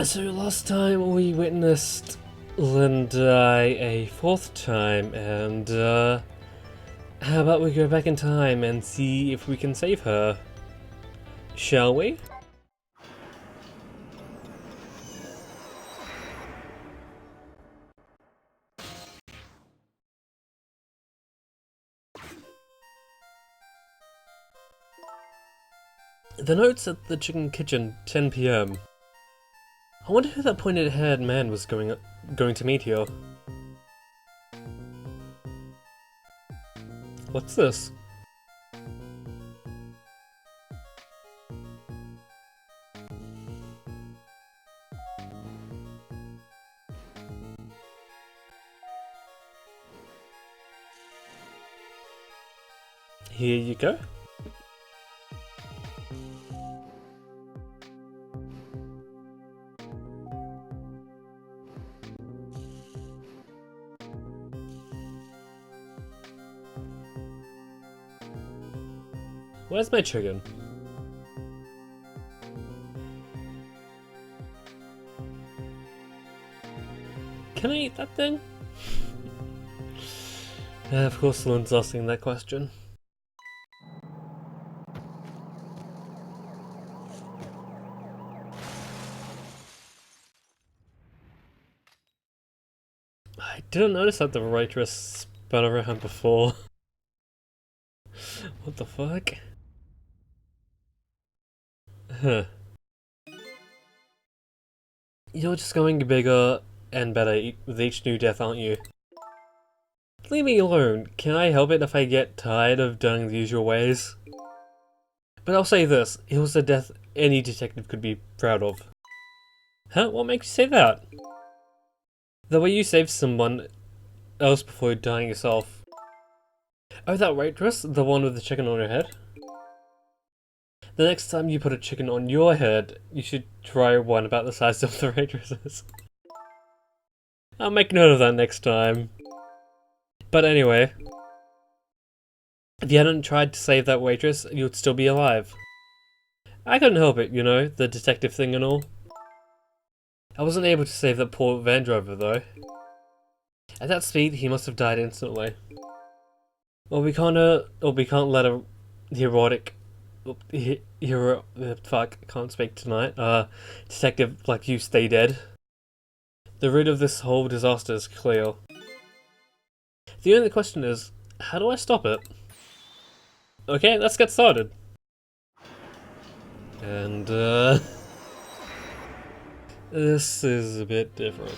So last time we witnessed Lynn die a fourth time, and how about we go back in time and see if we can save her? Shall we? The notes at the chicken kitchen, 10 p.m. I wonder who that pointed-haired man was going to meet here. What's this? Here you go. Where's my chicken? Can I eat that thing? Of course Lynn's asking that question. I didn't notice that the waitress spun around before. What the fuck? Huh. You're just going bigger and better with each new death, aren't you? Leave me alone. Can I help it if I get tired of doing the usual ways? But I'll say this, it was a death any detective could be proud of. Huh? What makes you say that? The way you saved someone else before dying yourself. Oh, that waitress? The one with the chicken on her head? The next time you put a chicken on your head, you should try one about the size of the waitress's. I'll make note of that next time. But anyway, if you hadn't tried to save that waitress, you'd still be alive. I couldn't help it, you know, the detective thing and all. I wasn't able to save that poor van driver though. At that speed, he must have died instantly. Well, we can't let a neurotic fuck, can't speak tonight, detective like you stay dead. The root of this whole disaster is clear. The only question is, how do I stop it? Okay, let's get started. And, this is a bit different.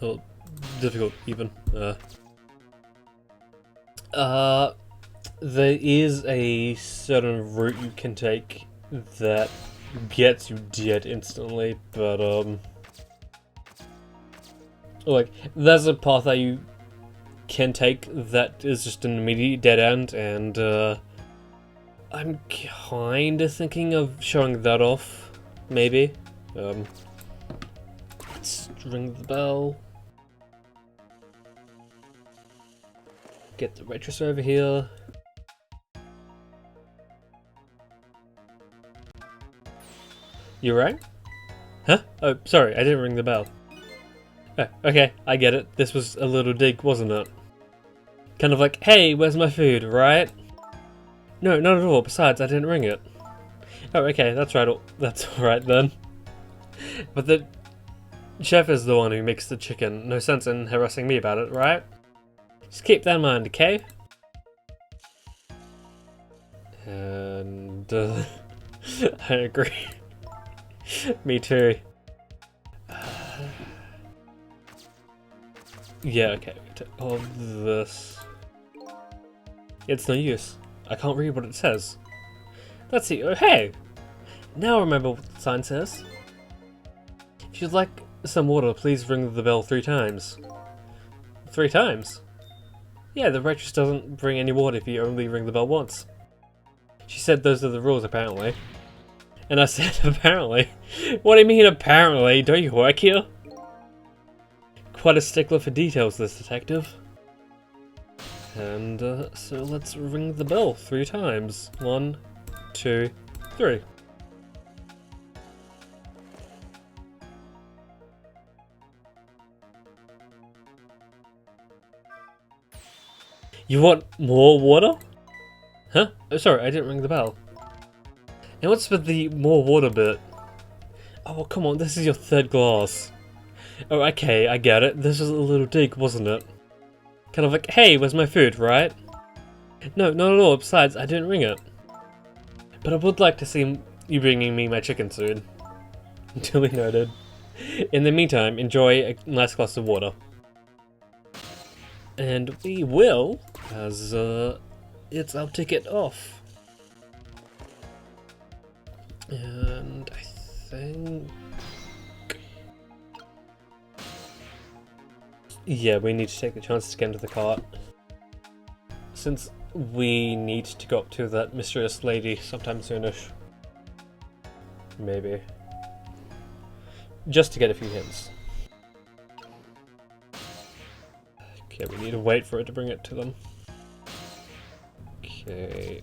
Oh, difficult, even. There is a certain route you can take that gets you dead instantly, but like there's a path that you can take that is just an immediate dead end, and I'm kinda thinking of showing that off, maybe. Let's ring the bell. Get the waitress over here. You rang? Huh? Oh, sorry, I didn't ring the bell. Oh, okay, I get it. This was a little dig, wasn't it? Kind of like, hey, where's my food, right? No, not at all. Besides, I didn't ring it. Oh, okay, that's right. That's alright then. But the chef is the one who makes the chicken. No sense in harassing me about it, right? Just keep that in mind, okay? And I agree. Me too. Yeah, okay. All this. It's no use. I can't read what it says. Let's see. Oh, hey! Now I remember what the sign says. If you'd like some water, please ring the bell 3 times. 3 times? Yeah, the waitress doesn't bring any water if you only ring the bell once. She said those are the rules, apparently. And I said, apparently? What do you mean, apparently? Don't you work here? Quite a stickler for details, this detective. And, so let's ring the bell 3 times. 1, 2, 3. You want more water? Huh? Oh, sorry, I didn't ring the bell. And what's with the more water bit? Oh, well, come on, this is your third glass. Oh, okay, I get it. This was a little dig, wasn't it? Kind of like, hey, where's my food, right? No, not at all. Besides, I didn't ring it. But I would like to see you bringing me my chicken soon. Duly noted. In the meantime, enjoy a nice glass of water. And we will, as it's our ticket off. And I think... yeah, we need to take the chance to get into the cart. Since we need to go up to that mysterious lady sometime soonish. Maybe. Just to get a few hints. Okay, we need to wait for it to bring it to them. Okay,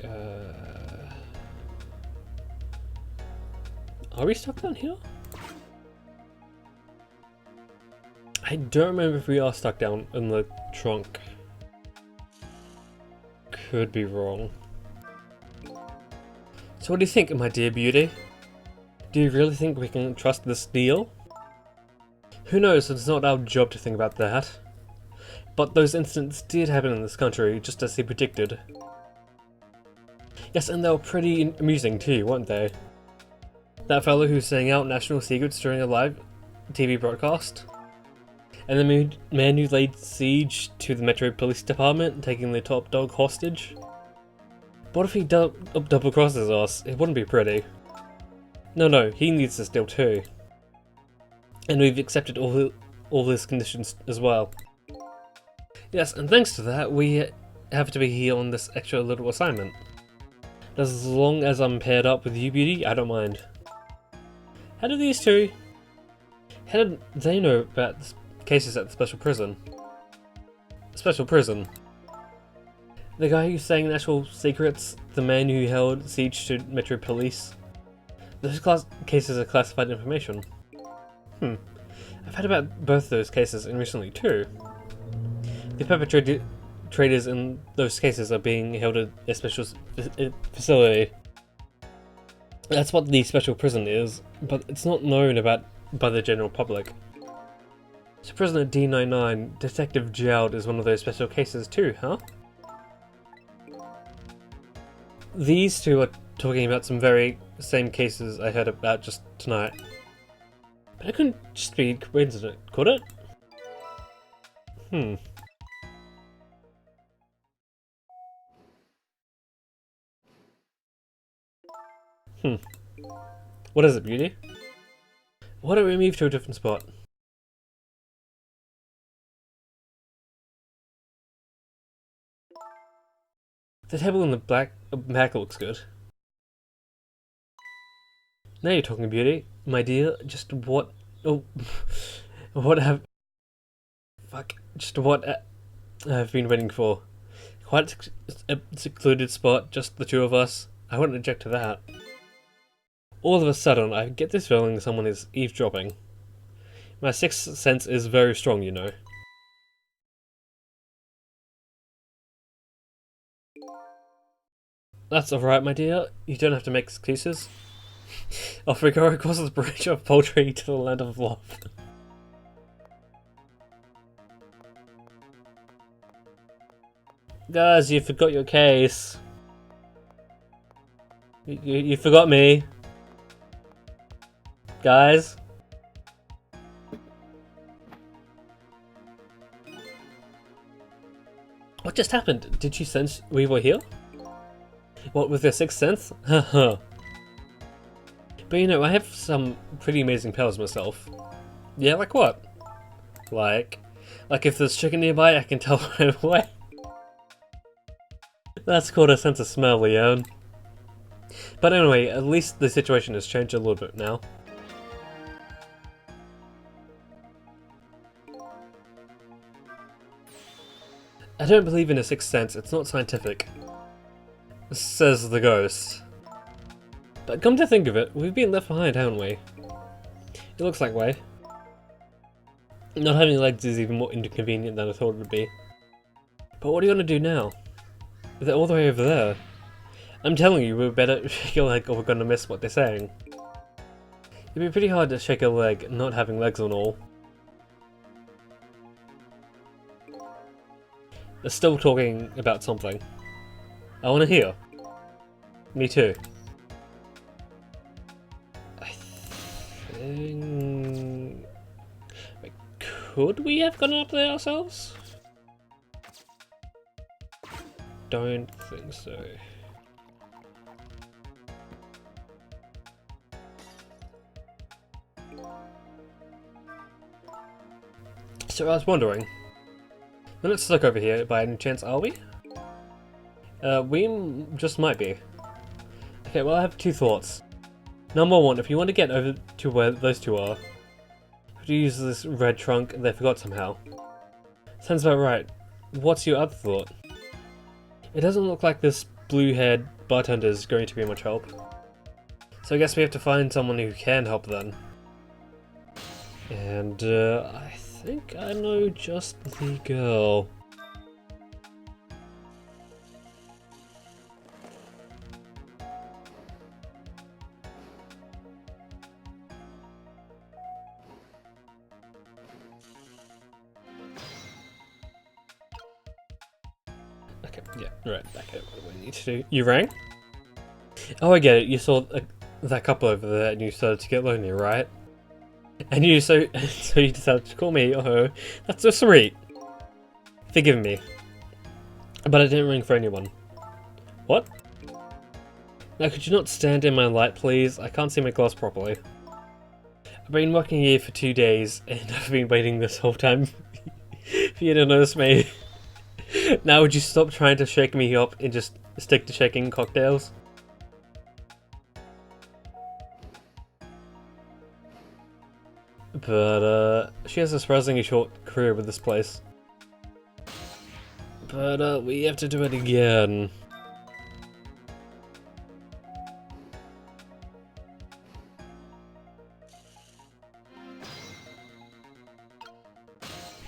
are we stuck down here? I don't remember if we are stuck down in the trunk. Could be wrong. So what do you think, my dear beauty? Do you really think we can trust this deal? Who knows, it's not our job to think about that. But those incidents did happen in this country, just as he predicted. Yes, and they were pretty amusing too, weren't they? That fellow who sang out national secrets during a live TV broadcast? And the man who laid siege to the Metro Police Department, taking the top dog hostage? What if he double crosses us? It wouldn't be pretty. No, he needs this deal too. And we've accepted all his conditions as well. Yes, and thanks to that, we have to be here on this extra little assignment. As long as I'm paired up with you, Beauty, I don't mind. How did these two... how did they know about the cases at the special prison? Special prison? The guy who sang national secrets, the man who held siege to Metro Police. Those cases are classified information. I've heard about both those cases and recently too. The perpetrators in those cases are being held at a special facility. That's what the special prison is, but it's not known about by the general public. So Prisoner D99, Detective Jowd is one of those special cases too, huh? These two are talking about some very same cases I heard about just tonight. But it couldn't just be coincident, could it? What is it, Beauty? Why don't we move to a different spot? The table in the back looks good. Now you're talking, Beauty. My dear, just what... oh... what have... fuck. Just what I've been waiting for. Quite a secluded spot, just the two of us. I wouldn't object to that. All of a sudden, I get this feeling someone is eavesdropping. My sixth sense is very strong, you know. That's alright, my dear. You don't have to make excuses. Off we go across the bridge of poultry to the land of love. Guys, you forgot your case. You forgot me. Guys. What just happened? Did you sense we were here? What, with your sixth sense? Haha. But you know, I have some pretty amazing powers myself. Yeah, like what? Like if there's chicken nearby, I can tell right away. That's called a sense of smell, Leon. But anyway, at least the situation has changed a little bit now. I don't believe in a sixth sense, it's not scientific. Says the ghost. But come to think of it, we've been left behind, haven't we? It looks like way. Not having legs is even more inconvenient than I thought it would be. But what are you gonna do now? They're all the way over there. I'm telling you, we better shake your leg or we're gonna miss what they're saying. It'd be pretty hard to shake a leg not having legs and all. They're still talking about something. I wanna hear. Me too. I think... Wait, could we have gone up there ourselves? Don't think so. So I was wondering, we're not stuck over here by any chance, are we? We just might be. Okay, well I have two thoughts. Number one, if you want to get over to where those two are, could you use this red trunk they forgot somehow? Sounds about right. What's your other thought? It doesn't look like this blue-haired bartender is going to be much help. So I guess we have to find someone who can help then. And I think I know just the girl. Okay, yeah, right, back at what we need to do. You rang? Oh, I get it. You saw that couple over there and you started to get lonely, right? And you so you decided to call me. Oh, that's so sweet. Forgive me, but I didn't ring for anyone. What? Now, could you not stand in my light, please? I can't see my glass properly. I've been working here for 2 days, and I've been waiting this whole time for you to notice me. Now, would you stop trying to shake me up and just stick to shaking cocktails? But, she has a surprisingly short career with this place. But, we have to do it again.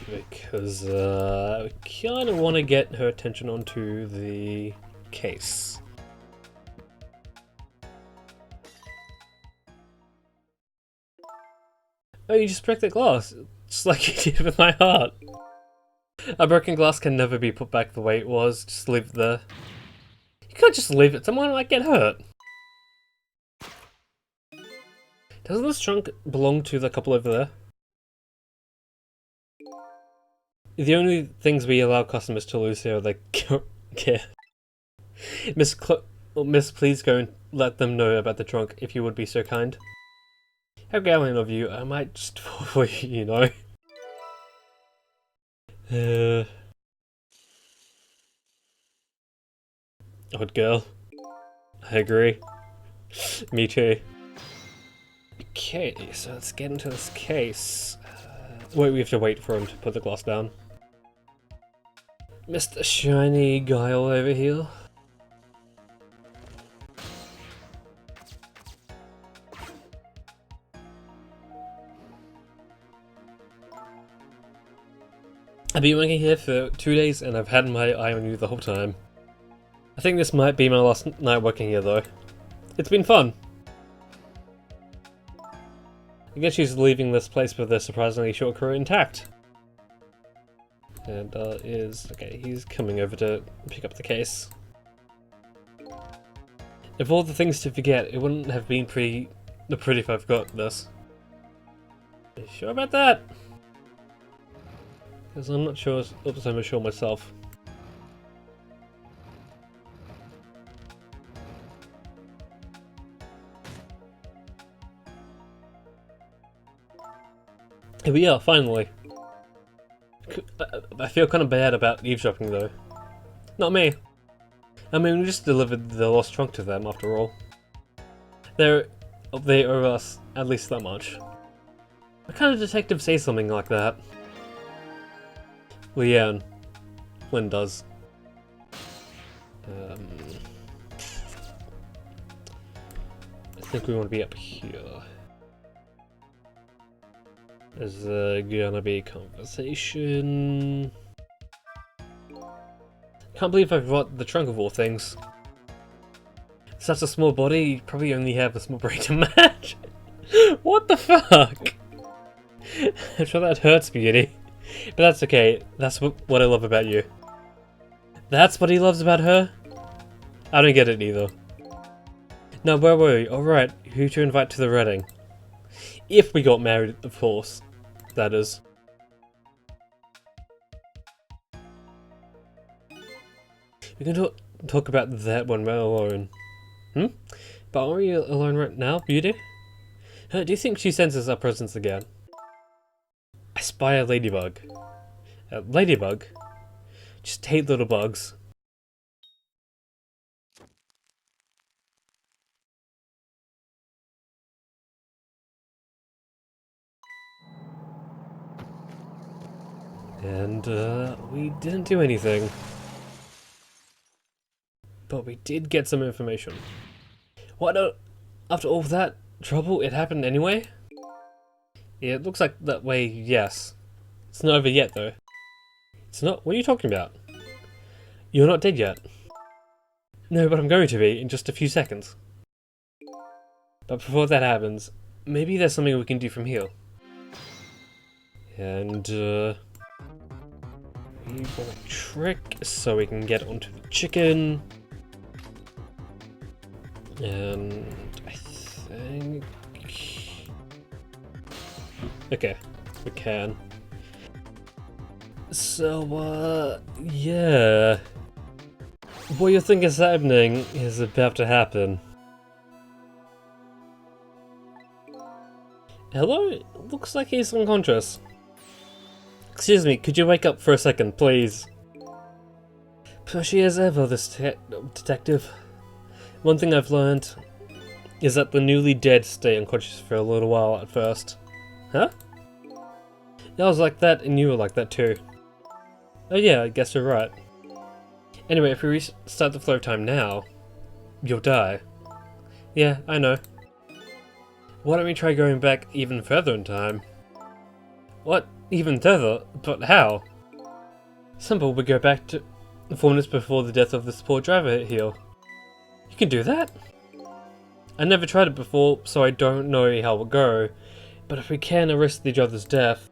Because, we kinda wanna get her attention onto the case. Oh, you just broke the glass, just like you did with my heart. A broken glass can never be put back the way it was, just leave it there. You can't just leave it, someone might get hurt. Doesn't this trunk belong to the couple over there? The only things we allow customers to lose here are the care. Miss, please go and let them know about the trunk if you would be so kind. How gallant of you, I might just fall for you, you know. Odd girl. I agree. Me too. Okay, so let's get into this case. Wait, we have to wait for him to put the glass down. Mr. Shiny Guile over here. I've been working here for 2 days and I've had my eye on you the whole time. I think this might be my last night working here though. It's been fun. I guess she's leaving this place with a surprisingly short career intact. And okay, he's coming over to pick up the case. Of all the things to forget, it wouldn't have been pretty if I forgot this. Are you sure about that? Because I'm not sure, I'm not sure myself. Here we are, finally. I feel kind of bad about eavesdropping though. Not me. I mean, we just delivered the lost trunk to them after all. They owe us at least that much. What kind of detective says something like that? Leanne. Lynn does. I think we want to be up here. There's gonna be conversation. Can't believe I forgot the trunk of all things. Such a small body, you probably only have a small brain to match. What the fuck? I'm sure that hurts, Beauty. But that's okay, that's what I love about you. That's what he loves about her? I don't get it either. Now where were we? Alright, who to invite to the wedding? If we got married, of course. That is. We can talk about that when we're alone. But are we alone right now, Beauty? Do you think she senses our presence again? I spy a ladybug. A ladybug? Just hate little bugs. And, we didn't do anything. But we did get some information. What? After all that trouble, it happened anyway? Yeah, it looks like that way, yes. It's not over yet, though. It's not? What are you talking about? You're not dead yet. No, but I'm going to be in just a few seconds. But before that happens, maybe there's something we can do from here. And, we will trick so we can get onto the chicken. And I think... Okay, we can. So, yeah. What you think is happening is about to happen. Hello? Looks like he's unconscious. Excuse me, could you wake up for a second, please? Pushy as ever, this detective. One thing I've learned is that the newly dead stay unconscious for a little while at first. Huh? I was like that and you were like that too. Oh yeah, I guess you're right. Anyway, if we restart the flow time now, you'll die. Yeah, I know. Why don't we try going back even further in time? What? Even further? But how? Simple, we go back to 4 minutes before the death of this poor driver here. You can do that? I never tried it before, so I don't know how it will go. But if we can arrest each other's death,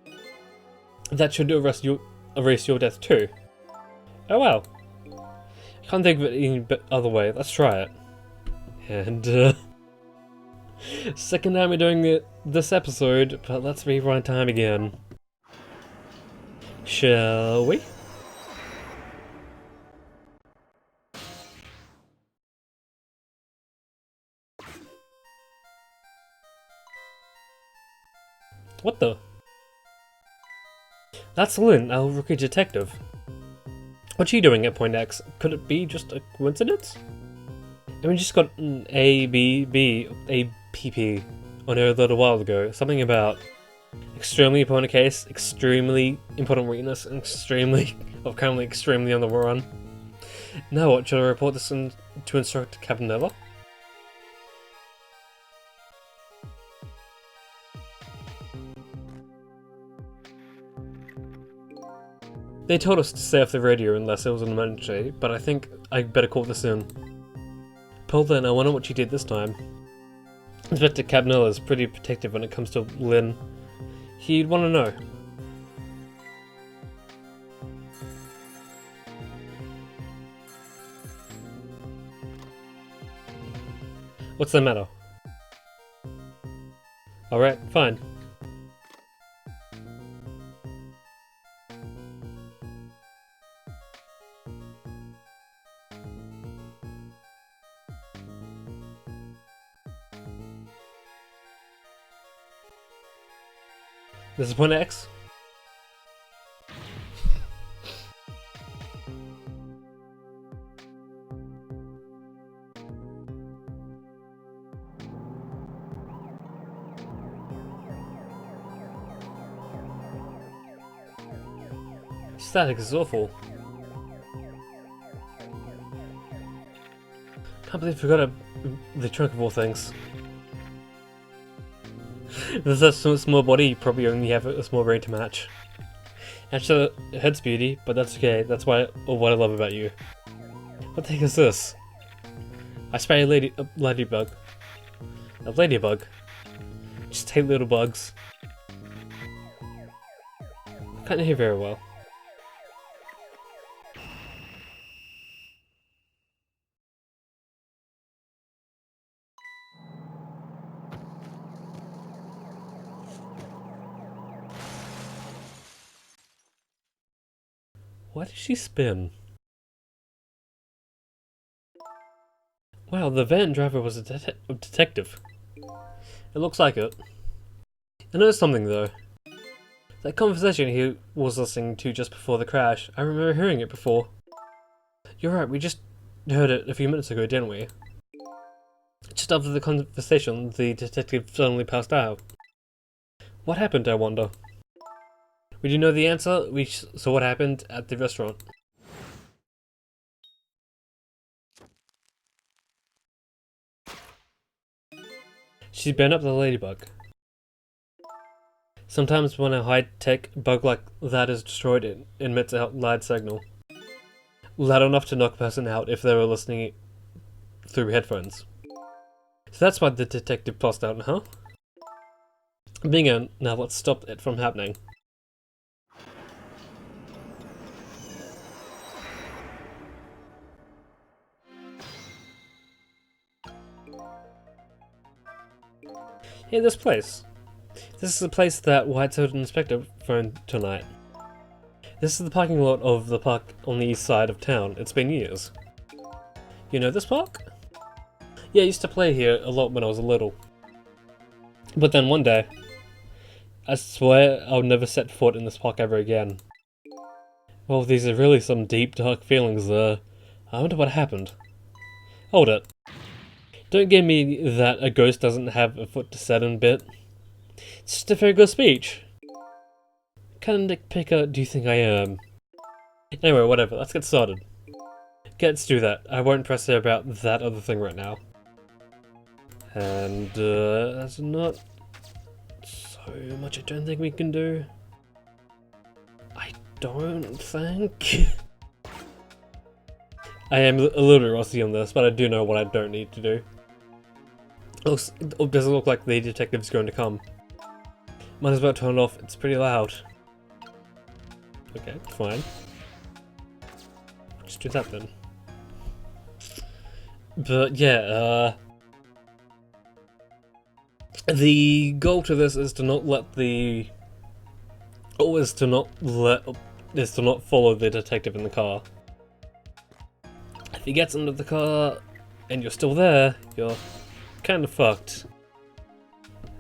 that should erase your death too. Oh wow. I can't think of it any other way. Let's try it. And, second time we're doing this episode, but let's rewind time again. Shall we? What the? That's Lynn, our rookie detective. What's she doing at Point X? Could it be just a coincidence? And we just got an APP on her a little while ago. Something about extremely important case, extremely important weakness, and currently extremely on the run. Now what, should I report this to Instructor Cabanela? They told us to stay off the radio unless it was an emergency, but I think I better call this in. Paul then, I wonder what she did this time. Inspector Cabanela is pretty protective when it comes to Lynn. He'd want to know. What's the matter? Alright, fine. This is Point X. Static is awful. Can't believe I forgot the trunk of all things. There's such a small body, you probably only have a small brain to match. Actually, head's beauty, but that's okay. That's what I love about you. What the heck is this? I spy a ladybug. A ladybug? Just hate little bugs. I can't hear very well. Why did she spin? Wow, the van driver was a detective. It looks like it. I noticed something though. That conversation he was listening to just before the crash, I remember hearing it before. You're right, we just heard it a few minutes ago, didn't we? Just after the conversation, the detective suddenly passed out. What happened, I wonder? Would you know the answer? We saw what happened at the restaurant. She burned up the ladybug. Sometimes when a high-tech bug like that is destroyed, it emits a loud signal. Loud enough to knock a person out if they were listening through headphones. So that's why the detective passed out, huh? Bingo, now let's stop it from happening. Hey, this place. This is the place that White-Tailed Inspector phoned tonight. This is the parking lot of the park on the east side of town. It's been years. You know this park? Yeah, I used to play here a lot when I was little. But then one day, I swear I'll never set foot in this park ever again. Well, these are really some deep, dark feelings there. I wonder what happened. Hold it. Don't give me that a ghost doesn't have a foot to set in bit. It's just a very good speech. What kind of nitpicker do you think I am? Anyway, whatever, let's get started. Let's do that. I won't press her about that other thing right now. And, there's not so much I don't think we can do. I don't think. I am a little bit rusty on this, but I do know what I don't need to do. Does it look like the detective's going to come? Might as well turn it off, it's pretty loud. Okay, fine. Just do that then. But yeah, the goal to this is to not let the... is to not follow the detective in the car. If he gets into the car and you're still there, you're kind of fucked.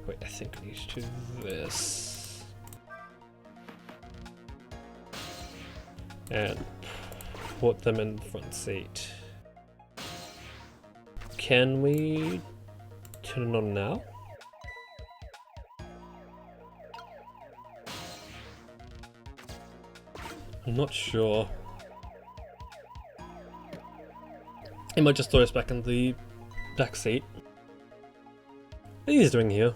Wait, I think we need to do this. And put them in the front seat. Can we turn it on now? I'm not sure. It might just throw us back in the back seat. What are you doing here?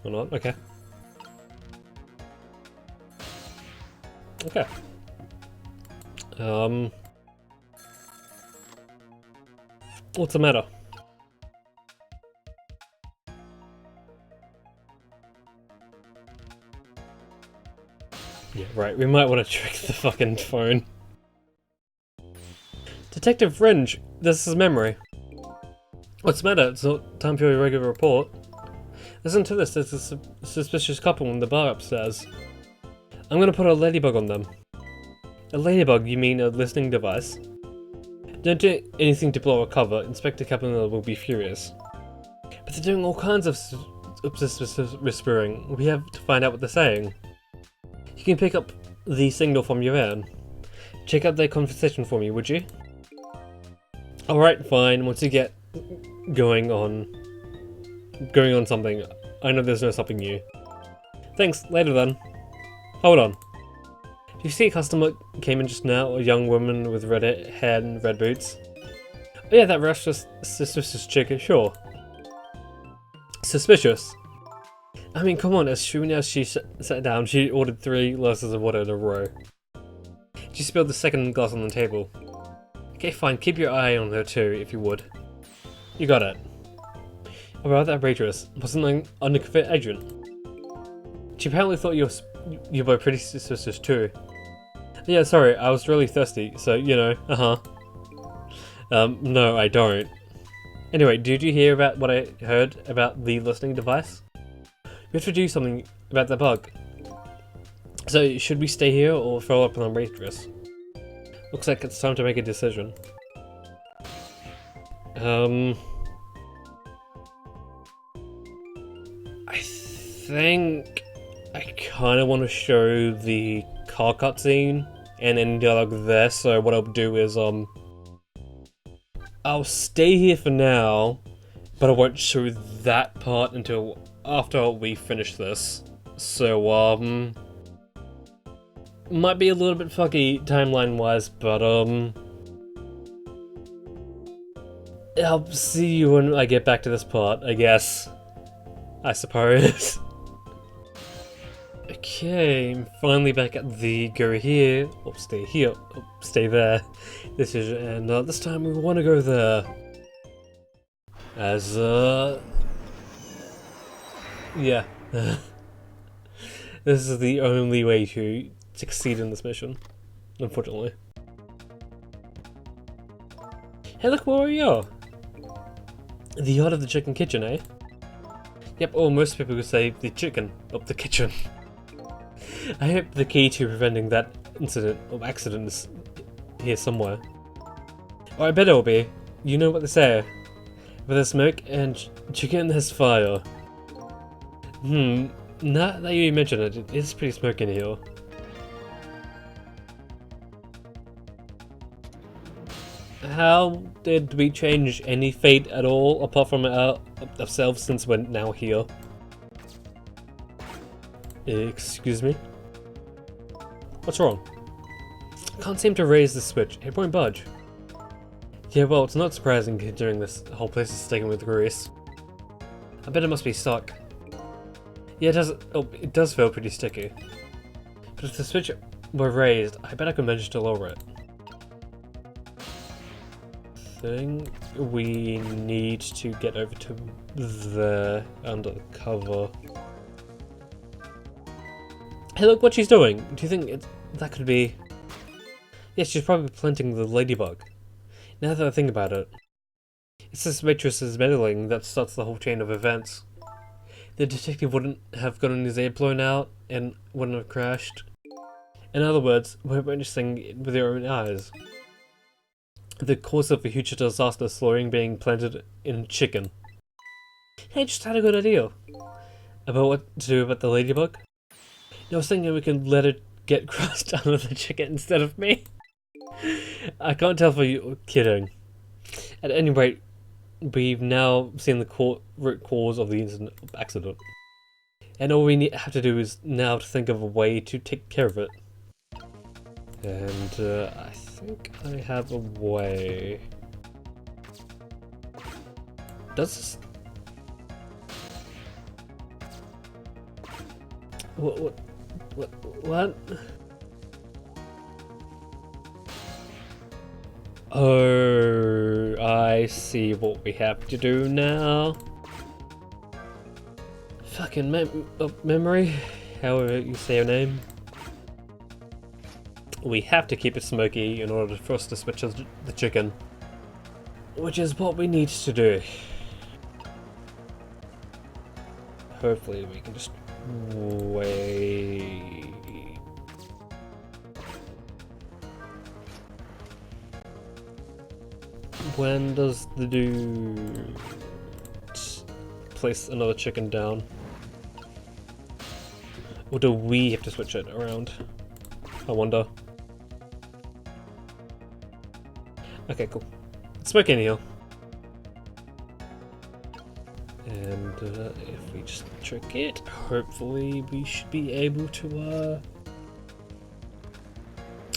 Or not? Okay. Okay. What's the matter? Yeah, right, we might want to trick the fucking phone. Detective Fringe, this is memory. What's the matter? It's not time for your regular report. Listen to this, there's a suspicious couple in the bar upstairs. I'm gonna put a ladybug on them. A ladybug, you mean a listening device? Don't do anything to blow a cover, Inspector Caponella will be furious. But they're doing all kinds of whispering, we have to find out what they're saying. You can pick up the signal from your van. Check out their conversation for me, would you? Alright, fine, once you get going on something, I know there's no stopping you. Thanks, later then. Hold on. Do you see a customer came in just now, a young woman with red hair and red boots? Oh yeah, that restless, suspicious chick, sure. Suspicious. I mean, come on, as soon as she sat down, she ordered 3 glasses of water in a row. She spilled the second glass on the table. Okay, fine, keep your eye on her too, if you would. You got it. About that waitress, wasn't an undercover agent. She apparently thought you were pretty suspicious too. Yeah, sorry, I was really thirsty, so, you know, no, I don't. Anyway, did you hear about what I heard about the listening device? We have to do something about the bug. So, should we stay here or follow up on the waitress? Looks like it's time to make a decision. I think I kind of want to show the car cutscene and any dialogue there, so what I'll do is, I'll stay here for now, but I won't show that part until after we finish this. So, might be a little bit fucky timeline-wise, but, I'll see you when I get back to this part, I guess. I suppose. Okay, I'm finally back at the go here, or stay here, or stay there decision, and this time we want to go there. As, yeah. This is the only way to succeed in this mission, unfortunately. Hey look, where we are! The yard of the chicken kitchen, eh? Yep, or most people would say the chicken of the kitchen. I hope the key to preventing that incident or accident is here somewhere. Or I bet it'll be. You know what they say. Where there's smoke and chicken, there's fire. Now that you mention it, it is pretty smoky in here. How did we change any fate at all, apart from ourselves, since we're now here? Excuse me? What's wrong? Can't seem to raise the switch, it won't budge. Yeah, well, it's not surprising considering this whole place is sticking with grease. I bet it must be stuck. Yeah, it does feel pretty sticky. But if the switch were raised, I bet I could manage to lower it. Thing we need to get over to there under the cover. Hey look what she's doing! Do you think that could be... Yeah, she's probably planting the ladybug. Now that I think about it. It's this waitress's meddling that starts the whole chain of events. The detective wouldn't have gotten his ear blown out and wouldn't have crashed. In other words, we're witnessing it with our own eyes. The cause of a huge disaster slowing being planted in chicken. Hey, just had a good idea. About what to do about the ladybug? I was thinking we could let it get crushed under the chicken instead of me. I can't tell if you're kidding. At any rate, we've now seen the root cause of the accident. And all we have to do is now to think of a way to take care of it. And I think I have a way. Does this... What? Oh, I see what we have to do now. Fucking memory, however you say your name. We have to keep it smoky in order for us to switch the chicken. Which is what we need to do. Hopefully we can just wait. When does the dude place another chicken down? Or do we have to switch it around? I wonder. Okay, cool. Let's smoke in here. And if we just trick it, hopefully we should be able to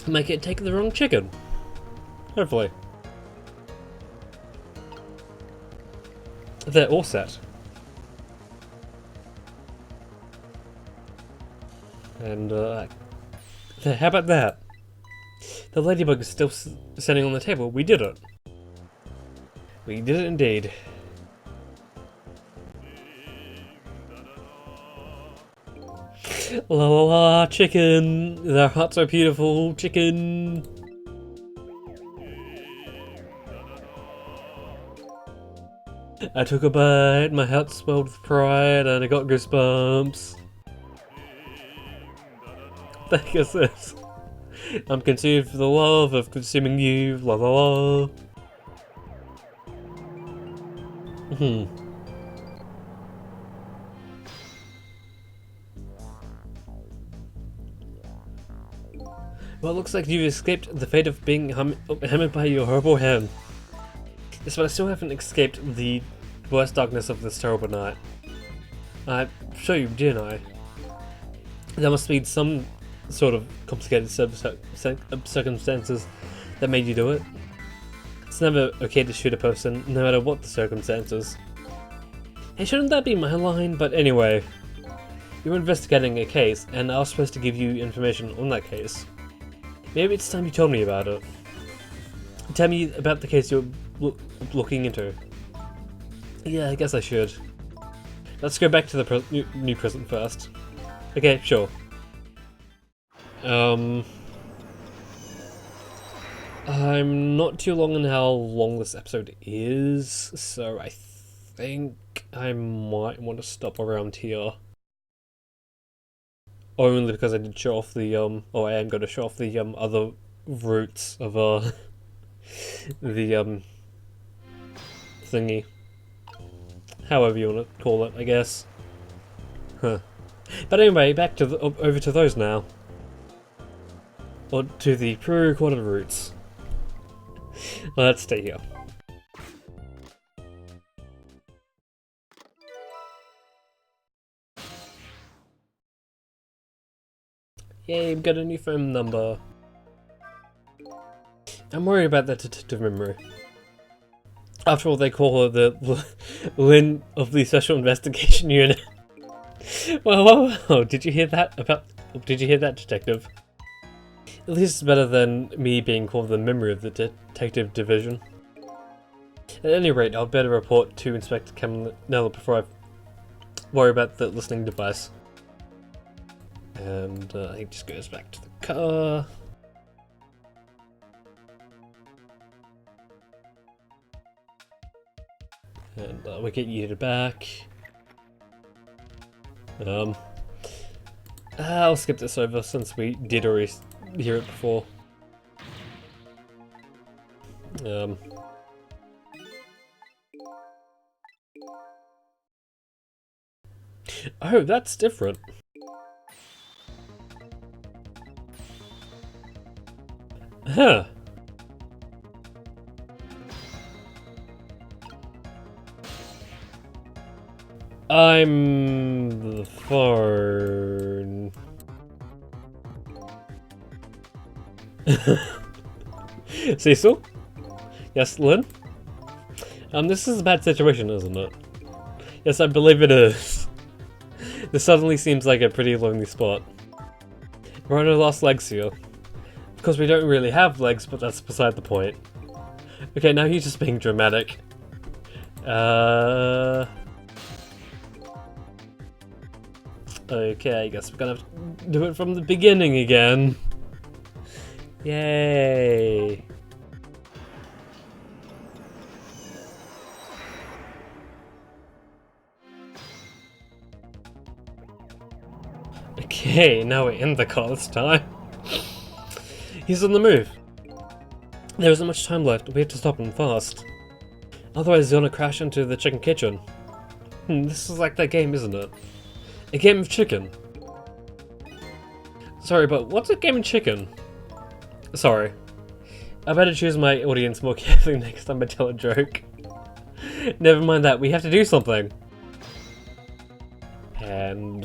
make it take the wrong chicken. Hopefully. They're all set. And, how about that? The ladybug is still sitting on the table. We did it. We did it indeed. La la la, chicken! Their hearts are beautiful, chicken! I took a bite, my heart swelled with pride, and I got goosebumps. What the heck is this? I'm consumed for the love of consuming you, la la la. Well, it looks like you've escaped the fate of being hammered by your horrible hand. Yes, but I still haven't escaped the worst darkness of this terrible night. I showed you, didn't I? There must be some sort of complicated circumstances that made you do it. It's never okay to shoot a person, no matter what the circumstances. Hey, shouldn't that be my line? But anyway, you were investigating a case, and I was supposed to give you information on that case. Maybe it's time you told me about it. Tell me about the case you're looking into. Yeah, I guess I should. Let's go back to the new prison first. Okay, sure. I'm not too long on how long this episode is, so I think I might want to stop around here. Only because I did show off the, or I am going to show off the, other routes of, the, thingy. However you want to call it, I guess. Huh. But anyway, back to over to those now. Or to the pre-recorded routes. Let's stay here. Yay, we've got a new phone number. I'm worried about that detective memory. After all, they call her the Lynn of the Special Investigation Unit. Whoa, did you hear that detective? At least it's better than me being called the memory of the detective division. At any rate, I'll better report to Inspector Caminella before I worry about the listening device. And he just goes back to the car. And we get yeeted back. I'll skip this over since we did already hear it before. Oh, that's different. Huh. I'm the phone. Cecil? Yes, Lynn? This is a bad situation, isn't it? Yes, I believe it is. This suddenly seems like a pretty lonely spot. We're on our last legs here. Of course, we don't really have legs, but that's beside the point. Okay, now he's just being dramatic. Okay, I guess we're gonna have to do it from the beginning again. Yay! Okay, now we're in the car this time. He's on the move. There isn't much time left, we have to stop him fast. Otherwise he's gonna crash into the chicken kitchen. This is like that game, isn't it? A game of chicken. Sorry, but what's a game of chicken? Sorry. I better choose my audience more carefully next time I tell a joke. Never mind that, we have to do something. And,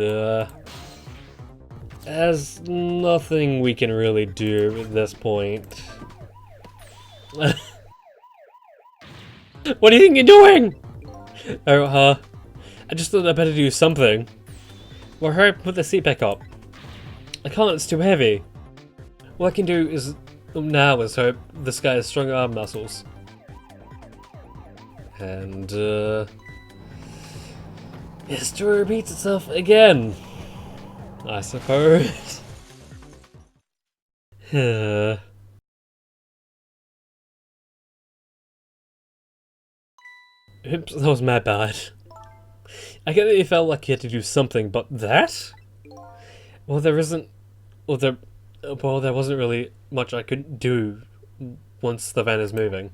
there's nothing we can really do at this point. What do you think you're doing? Oh, I just thought I better do something. Well, hurry up, put the seat back up. I can't, it's too heavy. What I can do is now is hope this guy has strong arm muscles. And, history repeats itself again, I suppose. Oops, that was my bad. I get that you felt like you had to do something, but that? Well, there isn't... Well, there wasn't really much I could do once the van is moving.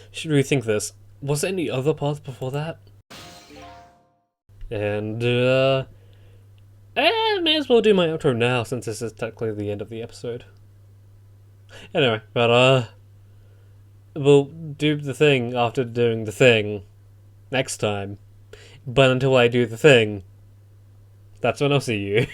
Should rethink this. Was there any other path before that? And, I may as well do my outro now, since this is technically the end of the episode. Anyway, but, we'll do the thing after doing the thing next time. But until I do the thing, that's when I'll see you.